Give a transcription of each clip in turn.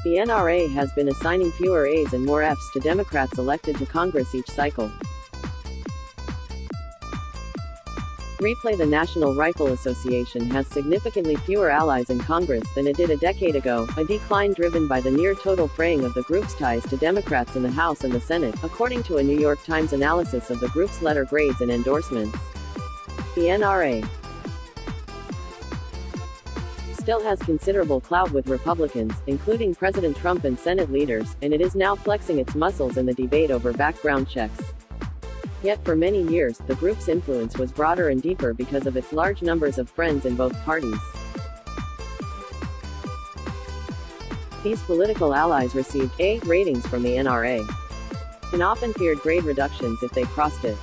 The N.R.A. has been assigning fewer A's and more F's to Democrats elected to Congress each cycle. Replay. The National Rifle Association has significantly fewer allies in Congress than it did a decade ago, a decline driven by the near-total fraying of the group's ties to Democrats in the House and the Senate, according to a New York Times analysis of the group's letter grades and endorsements. The N.R.A. still has considerable clout with Republicans, including President Trump and Senate leaders, and it is now flexing its muscles in the debate over background checks. Yet for many years, the group's influence was broader and deeper because of its large numbers of friends in both parties. These political allies received A ratings from the N.R.A. and often feared grade reductions if they crossed it.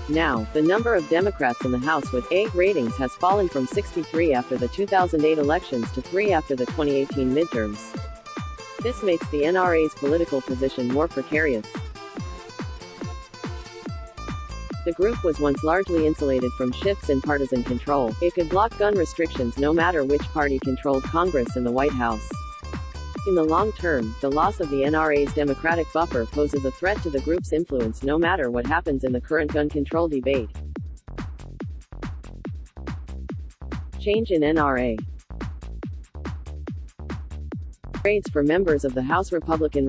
Now, the number of Democrats in the House with A ratings has fallen from 63 after the 2008 elections to 3 after the 2018 midterms. This makes the N.R.A.'s political position more precarious. The group was once largely insulated from shifts in partisan control. It could block gun restrictions no matter which party controlled Congress and the White House. In the long term, the loss of the N.R.A.'s Democratic buffer poses a threat to the group's influence no matter what happens in the current gun control debate. Change in N.R.A. grades for members of the House. Republican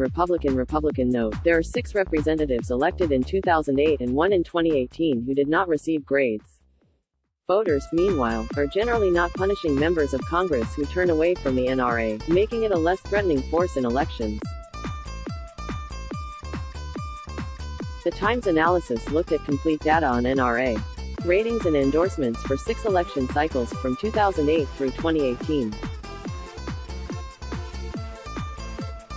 note: there are 6 representatives elected in 2008 and 1 in 2018 who did not receive grades. Voters, meanwhile, are generally not punishing members of Congress who turn away from the N.R.A., making it a less threatening force in elections. The Times analysis looked at complete data on N.R.A. ratings and endorsements for 6 election cycles, from 2008 through 2018.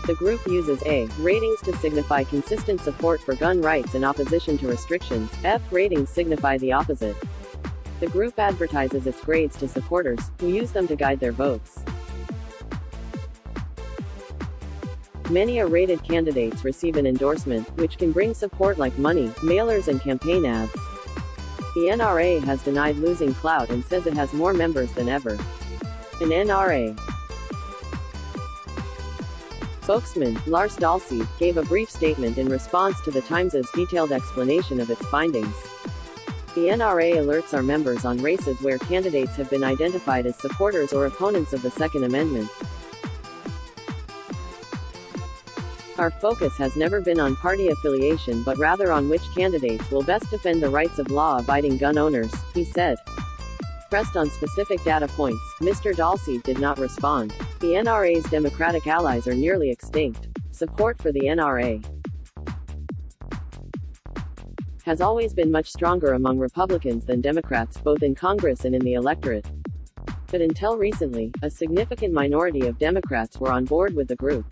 The group uses A ratings to signify consistent support for gun rights and opposition to restrictions. F ratings signify the opposite. The group advertises its grades to supporters, who use them to guide their votes. Many A-rated candidates receive an endorsement, which can bring support like money, mailers and campaign ads. The N.R.A. has denied losing clout and says it has more members than ever. An N.R.A. spokesman, Lars Dahlseid, gave a brief statement in response to the Times' detailed explanation of its findings. The N.R.A. alerts our members on races where candidates have been identified as supporters or opponents of the Second Amendment. Our focus has never been on party affiliation but rather on which candidates will best defend the rights of law-abiding gun owners, he said. Pressed on specific data points, Mr. Dahlseid did not respond. The N.R.A.'s Democratic allies are nearly extinct. Support for the N.R.A. has always been much stronger among Republicans than Democrats, both in Congress and in the electorate. But until recently, a significant minority of Democrats were on board with the group.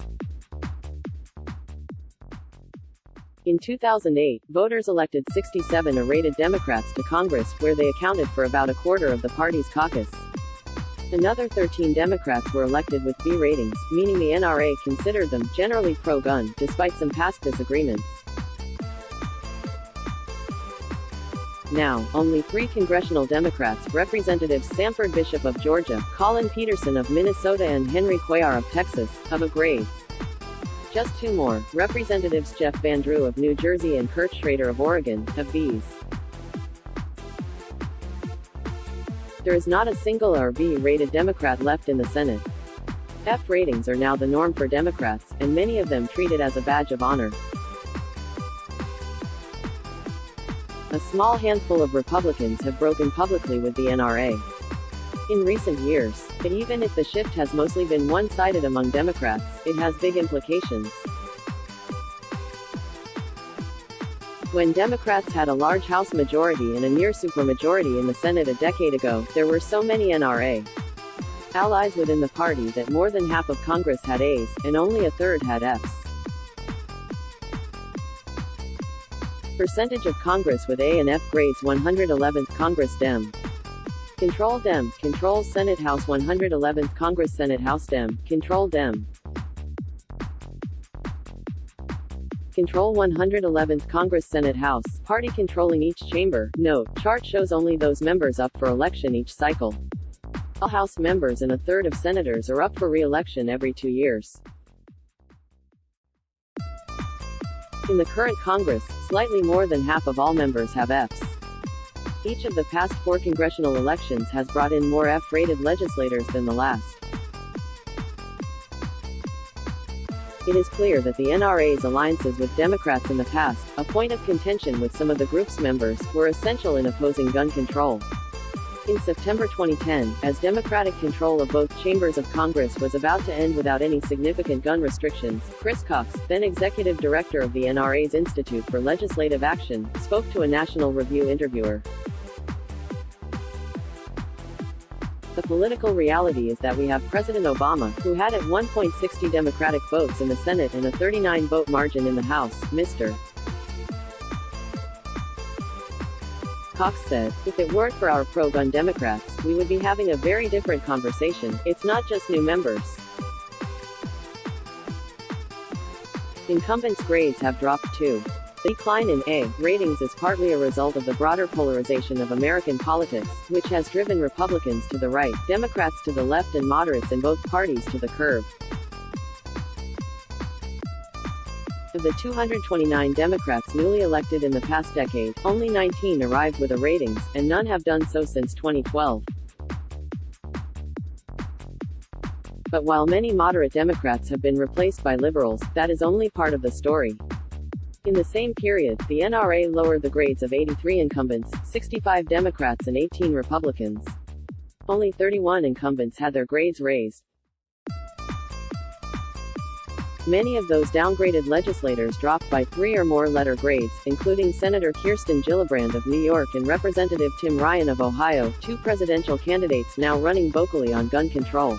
In 2008, voters elected 67 A-rated Democrats to Congress, where they accounted for about a quarter of the party's caucus. Another 13 Democrats were elected with B ratings, meaning the N.R.A. considered them generally pro-gun, despite some past disagreements. Now, only 3 congressional Democrats, Representatives Sanford Bishop of Georgia, Colin Peterson of Minnesota and Henry Cuellar of Texas, have A grades. Just 2 more, Representatives Jeff Van Drew of New Jersey and Kurt Schrader of Oregon, have Bs. There is not a single A or B-rated Democrat left in the Senate. F ratings are now the norm for Democrats, and many of them treat it as a badge of honor. A small handful of Republicans have broken publicly with the N.R.A. in recent years. But even if the shift has mostly been one-sided among Democrats, it has big implications. When Democrats had a large House majority and a near supermajority in the Senate a decade ago, there were so many N.R.A. allies within the party that more than half of Congress had A's, and only a third had F's. Percentage of Congress with A and F grades: 111th Congress Dem. Control Dem. Control Senate House 111th Congress Senate House Dem. Control Dem. Control 111th Congress Senate House. Party controlling each chamber. Note: chart shows only those members up for election each cycle. All House members and a third of senators are up for re-election every 2 years. In the current Congress, slightly more than half of all members have Fs. Each of the past 4 congressional elections has brought in more F-rated legislators than the last. It is clear that the N.R.A.'s alliances with Democrats in the past, a point of contention with some of the group's members, were essential in opposing gun control. In September 2010, as Democratic control of both chambers of Congress was about to end without any significant gun restrictions, Chris Cox, then executive director of the N.R.A.'s Institute for Legislative Action, spoke to a National Review interviewer. The political reality is that we have President Obama, who had at one point 60 Democratic votes in the Senate and a 39-vote margin in the House, Mr. Cox said, "If it weren't for our pro-gun Democrats, we would be having a very different conversation. It's not just new members. Incumbents' grades have dropped too. The decline in A ratings is partly a result of the broader polarization of American politics, which has driven Republicans to the right, Democrats to the left and moderates in both parties to the curb. Of the 229 Democrats newly elected in the past decade, only 19 arrived with A ratings, and none have done so since 2012. But while many moderate Democrats have been replaced by liberals, that is only part of the story. In the same period, the N.R.A. lowered the grades of 83 incumbents, 65 Democrats and 18 Republicans. Only 31 incumbents had their grades raised. Many of those downgraded legislators dropped by 3 or more letter grades, including Senator Kirsten Gillibrand of New York and Representative Tim Ryan of Ohio, 2 presidential candidates now running vocally on gun control.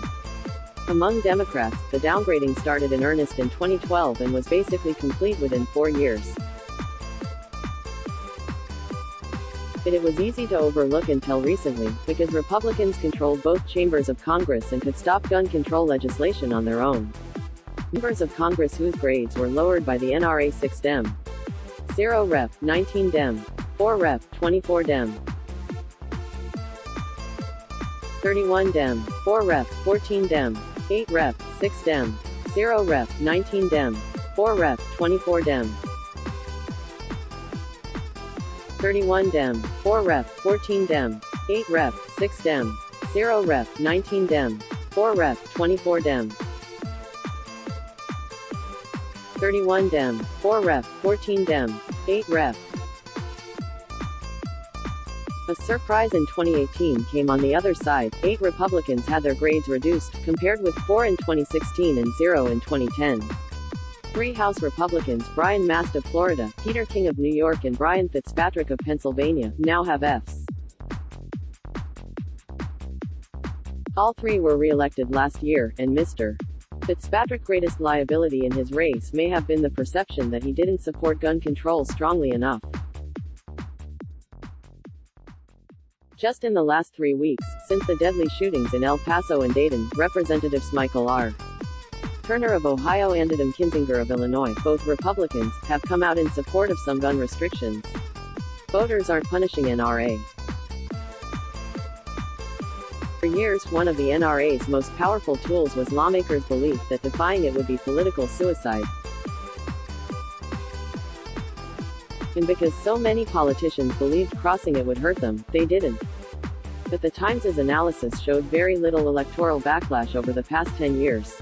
Among Democrats, the downgrading started in earnest in 2012 and was basically complete within 4 years. But it was easy to overlook until recently, because Republicans controlled both chambers of Congress and could stop gun control legislation on their own. Members of Congress whose grades were lowered by the N.R.A. 6 Dem. 0 Rep. 19 Dem. 4 Rep. 24 Dem. 31 Dem. 4 Rep. 14 Dem. 8 Rep. 6 Dem. 0 Rep. 19 Dem. 4 Rep. 24 Dem. 31 Dem. 4 Rep. 14 Dem. 8 Rep. 6 Dem. 0 Rep. 19 Dem. 4 Rep. 24 Dem. 31 Dem. 4 Rep. 14 Dem. 8 Rep. A surprise in 2018 came on the other side. 8 Republicans had their grades reduced, compared with 4 in 2016 and 0 in 2010. 3 House Republicans, Brian Mast of Florida, Peter King of New York and Brian Fitzpatrick of Pennsylvania, now have Fs. All 3 were re-elected last year, and Mr. Fitzpatrick's greatest liability in his race may have been the perception that he didn't support gun control strongly enough. Just in the last 3 weeks, since the deadly shootings in El Paso and Dayton, Representatives Michael R. Turner of Ohio and Adam Kinzinger of Illinois, both Republicans, have come out in support of some gun restrictions. Voters aren't punishing N.R.A. For years, one of the N.R.A.'s most powerful tools was lawmakers' belief that defying it would be political suicide. And because so many politicians believed crossing it would hurt them, they didn't. But the Times' analysis showed very little electoral backlash over the past 10 years.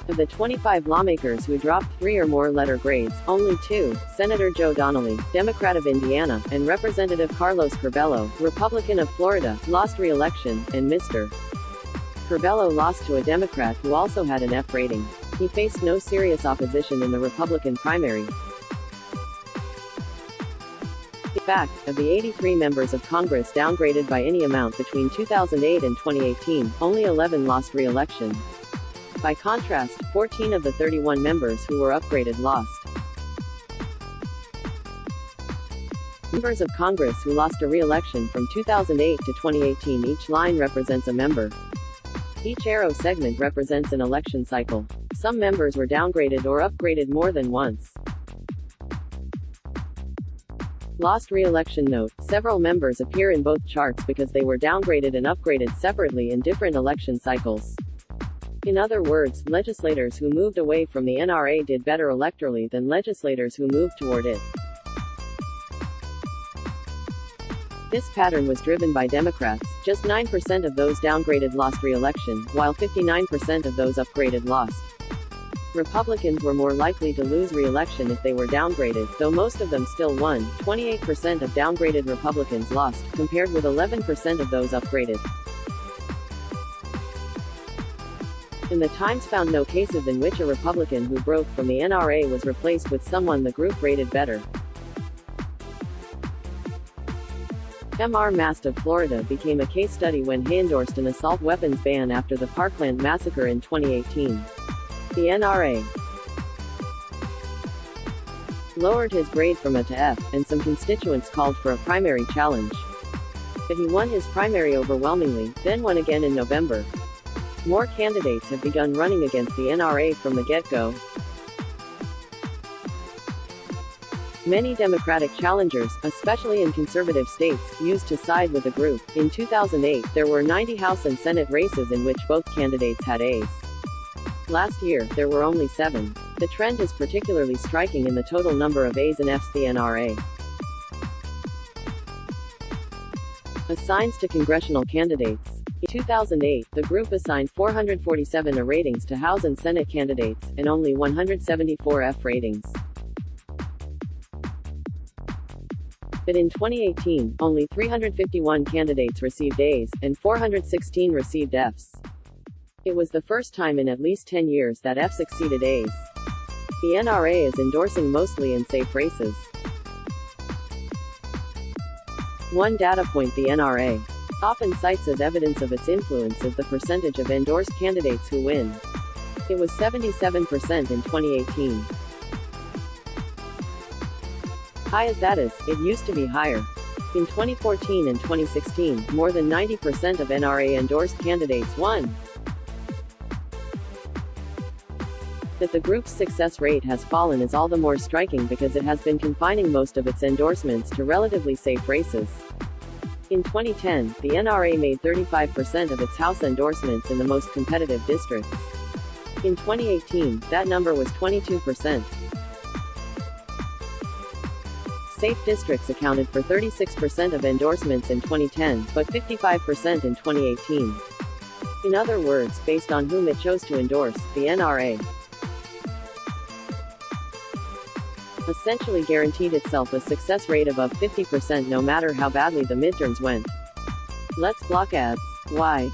Of the 25 lawmakers who dropped 3 or more letter grades, only 2, Senator Joe Donnelly, Democrat of Indiana, and Representative Carlos Curbelo, Republican of Florida, lost re-election, and Mr. Curbelo lost to a Democrat who also had an F rating. He faced no serious opposition in the Republican primary. In fact, of the 83 members of Congress downgraded by any amount between 2008 and 2018, only 11 lost re-election. By contrast, 14 of the 31 members who were upgraded lost. Members of Congress who lost a re-election from 2008 to 2018, each line represents a member. Each arrow segment represents an election cycle. Some members were downgraded or upgraded more than once. Lost re-election note. Several members appear in both charts because they were downgraded and upgraded separately in different election cycles. In other words, legislators who moved away from the N.R.A. did better electorally than legislators who moved toward it. This pattern was driven by Democrats. Just 9% of those downgraded lost re-election, while 59% of those upgraded lost. Republicans were more likely to lose re-election if they were downgraded, though most of them still won. 28% of downgraded Republicans lost, compared with 11% of those upgraded. In the Times found no cases in which a Republican who broke from the N.R.A. was replaced with someone the group rated better. N.R.A. Mast of Florida became a case study when he endorsed an assault weapons ban after the Parkland massacre in 2018. The N.R.A. lowered his grade from A to F, and some constituents called for a primary challenge. But he won his primary overwhelmingly, then won again in November. More candidates have begun running against the N.R.A. from the get-go. Many Democratic challengers, especially in conservative states, used to side with the group. In 2008, there were 90 House and Senate races in which both candidates had A's. Last year, there were only 7. The trend is particularly striking in the total number of A's and F's the N.R.A. assigns to congressional candidates. In 2008, the group assigned 447 A ratings to House and Senate candidates, and only 174 F ratings. But in 2018, only 351 candidates received A's, and 416 received F's. It was the first time in at least 10 years that F's exceeded A's. The N.R.A. is endorsing mostly in safe races. One data point the N.R.A. often cites as evidence of its influence is the percentage of endorsed candidates who win. It was 77% in 2018. High as that is, it used to be higher. In 2014 and 2016, more than 90% of N.R.A. endorsed candidates won. That the group's success rate has fallen is all the more striking because it has been confining most of its endorsements to relatively safe races. In 2010, the N.R.A. made 35% of its House endorsements in the most competitive districts. In 2018, that number was 22%. Safe districts accounted for 36% of endorsements in 2010, but 55% in 2018. In other words, based on whom it chose to endorse, the N.R.A. essentially guaranteed itself a success rate above 50% no matter how badly the midterms went. Let's block ads. Why?